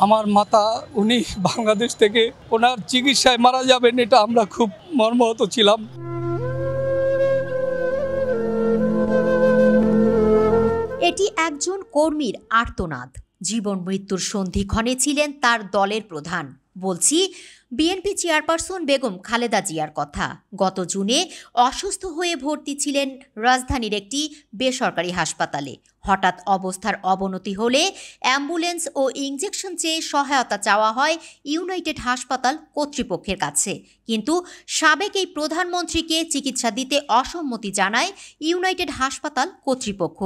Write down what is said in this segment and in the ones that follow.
আমার মাতা উনি বাংলাদেশ থেকে ওনার চিকিৎসায় মারা যাবেন, এটা আমরা খুব মর্মাহত ছিলাম। এটি একজন কর্মীর আর্তনাদ। জীবন মৃত্যুর সন্ধিক্ষণে ছিলেন তার দলের প্রধান। বলছি বিএনপি চেয়ারপারসন বেগম খালেদা জিয়ার কথা। গত জুনে অসুস্থ হয়ে ভর্তি ছিলেন রাজধানীর একটি বেসরকারি হাসপাতালে। হঠাৎ অবস্থার অবনতি হলে অ্যাম্বুলেন্স ও ইনজেকশন চেয়ে সহায়তা চাওয়া হয় ইউনাইটেড হাসপাতাল কর্তৃপক্ষের কাছে। কিন্তু সাবেক এই প্রধানমন্ত্রীকে চিকিৎসা দিতে অসম্মতি জানায় ইউনাইটেড হাসপাতাল কর্তৃপক্ষ।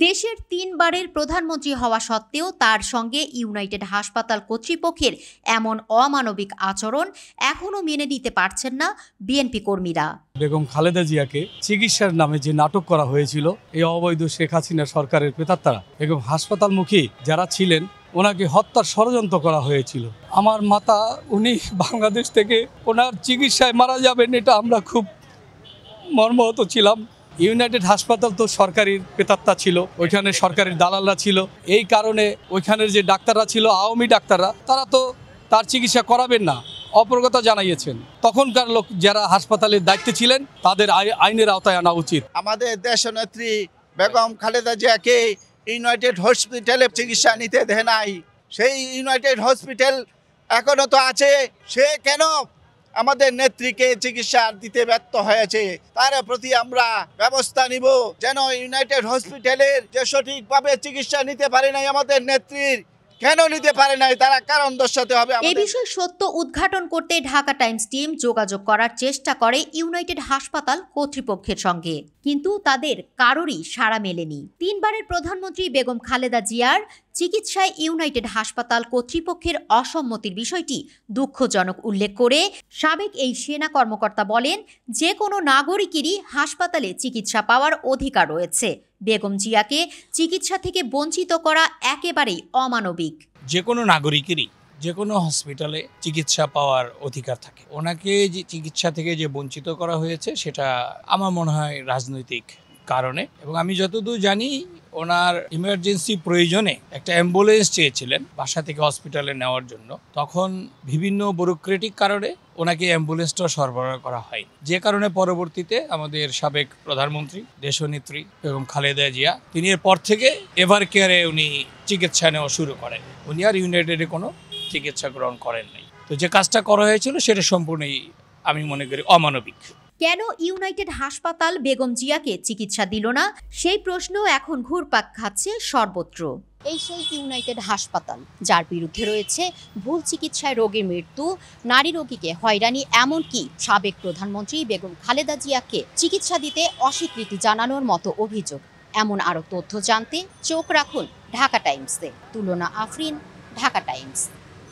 দেশের 3 বারের প্রধানমন্ত্রী হওয়া সত্ত্বেও তার সঙ্গে ইউনাইটেড হাসপাতাল কর্তৃপক্ষের এমন অমানবিক আচরণ এখনও মেনে নিতে পারছেন না বিএনপি কর্মীরা। বেগম খালেদা জিয়াকে চিকিৎসার নামে যে নাটক করা হয়েছিল, এই অবৈধ শেখ হাসিনা সরকারের প্রেতাত্মারা এবং হাসপাতালমুখী যারা ছিলেন, ওনাকে হত্যার ষড়যন্ত্র করা হয়েছিল। আমার মাতা উনি বাংলাদেশ থেকে ওনার চিকিৎসায় মারা যাবেন, এটা আমরা খুব মর্মাহত ছিলাম। ইউনাইটেড হাসপাতাল তো সরকারি প্রেতাত্মা ছিল, ওইখানে সরকারের দালালরা ছিল। এই কারণে ওইখানের যে ডাক্তাররা ছিল, আওয়ামী ডাক্তাররা, তারা তো তার চিকিৎসা করাবেন না, অপরগতা জানাইয়েছেন। তখনকার লোক যারা হাসপাতালের দায়িত্বে ছিলেন তাদের আইনের আওতায় আনা উচিত। আমাদের দেশনেত্রী বেগম খালেদা জিয়াকে ইউনাইটেড হসপিটালে চিকিৎসা নিতে দেয় নাই। সেই ইউনাইটেড হসপিটাল এখনো তো আছে, সে কেন আমাদের নেত্রীকে চিকিৎসা দিতে ব্যর্থ হয়েছে? তার প্রতি আমরা ব্যবস্থা নিব, যেন ইউনাইটেড হসপিটালের যে সঠিকভাবে চিকিৎসা নিতে পারে নাই আমাদের নেত্রীর, কেন নিতে পারে নাই, তারা কারণ দর্শাতে হবে। এই বিষয়ে সত্য উদ্ঘাটন করতে ঢাকা টাইমস টিম যোগাযোগ করার চেষ্টা করে ইউনাইটেড হাসপাতাল কর্তৃপক্ষের সঙ্গে, কিন্তু তাদের কারোরই সাড়া মেলেনি। 3 বারের প্রধানমন্ত্রী বেগম খালেদা জিয়ার চিকিৎসায় ইউনাইটেড হাসপাতাল কর্তৃপক্ষের অসম্মতির বিষয়টি দুঃখজনক উল্লেখ করে সাবেক এই সেনা কর্মকর্তা বলেন, যে কোনো নাগরিকেরই হাসপাতালে চিকিৎসা পাওয়ার অধিকার রয়েছে। বেগম জিয়াকে চিকিৎসা থেকে বঞ্চিত করা একেবারেই অমানবিক। যে কোনো নাগরিকেরই যে কোনো হসপিটালে চিকিৎসা পাওয়ার অধিকার থাকে। ওনাকে যে চিকিৎসা থেকে যে বঞ্চিত করা হয়েছে, সেটা আমার মনে হয় রাজনৈতিক কারণে। এবং আমি যতদূর জানি, ওনার ইমার্জেন্সি প্রয়োজনে একটা অ্যাম্বুলেন্স চেয়েছিলেন বাসা থেকে হসপিটালে নেওয়ার জন্য। তখন বিভিন্ন ব্যুরোক্রেটিক কারণে ওনাকে অ্যাম্বুলেন্সটা সরবরাহ করা হয়, যে কারণে পরবর্তীতে আমাদের সাবেক প্রধানমন্ত্রী দেশনেত্রী বেগম খালেদা জিয়া, তিনি এরপর থেকে এভার কেয়ারে উনি চিকিৎসা নেওয়া শুরু করেন। উনি আর ইউনাইটেডে কোনো চিকিৎসা গ্রহণ করেন নাই। তো যে কাজটা করা হয়েছিল সেটা সম্পূর্ণই আমি মনে করি অমানবিক। কেন ইউনাইটেড হাসপাতাল বেগম জিয়াকে চিকিৎসা দিল না, সেই প্রশ্ন এখন ঘুরপাক খাচ্ছে সর্বত্র। এই সেই ইউনাইটেড হাসপাতাল যার বিরুদ্ধে রয়েছে ভুল চিকিৎসায় রোগীর মৃত্যু, নারী রোগীকে হয়রানি, এমনকি সাবেক প্রধানমন্ত্রী বেগম খালেদা জিয়াকে চিকিৎসা দিতে অস্বীকৃতি জানানোর মতো অভিযোগ। এমন আরও তথ্য জানতে চোখ রাখুন ঢাকা টাইমসে। তুলনা আফরিন, ঢাকা টাইমস।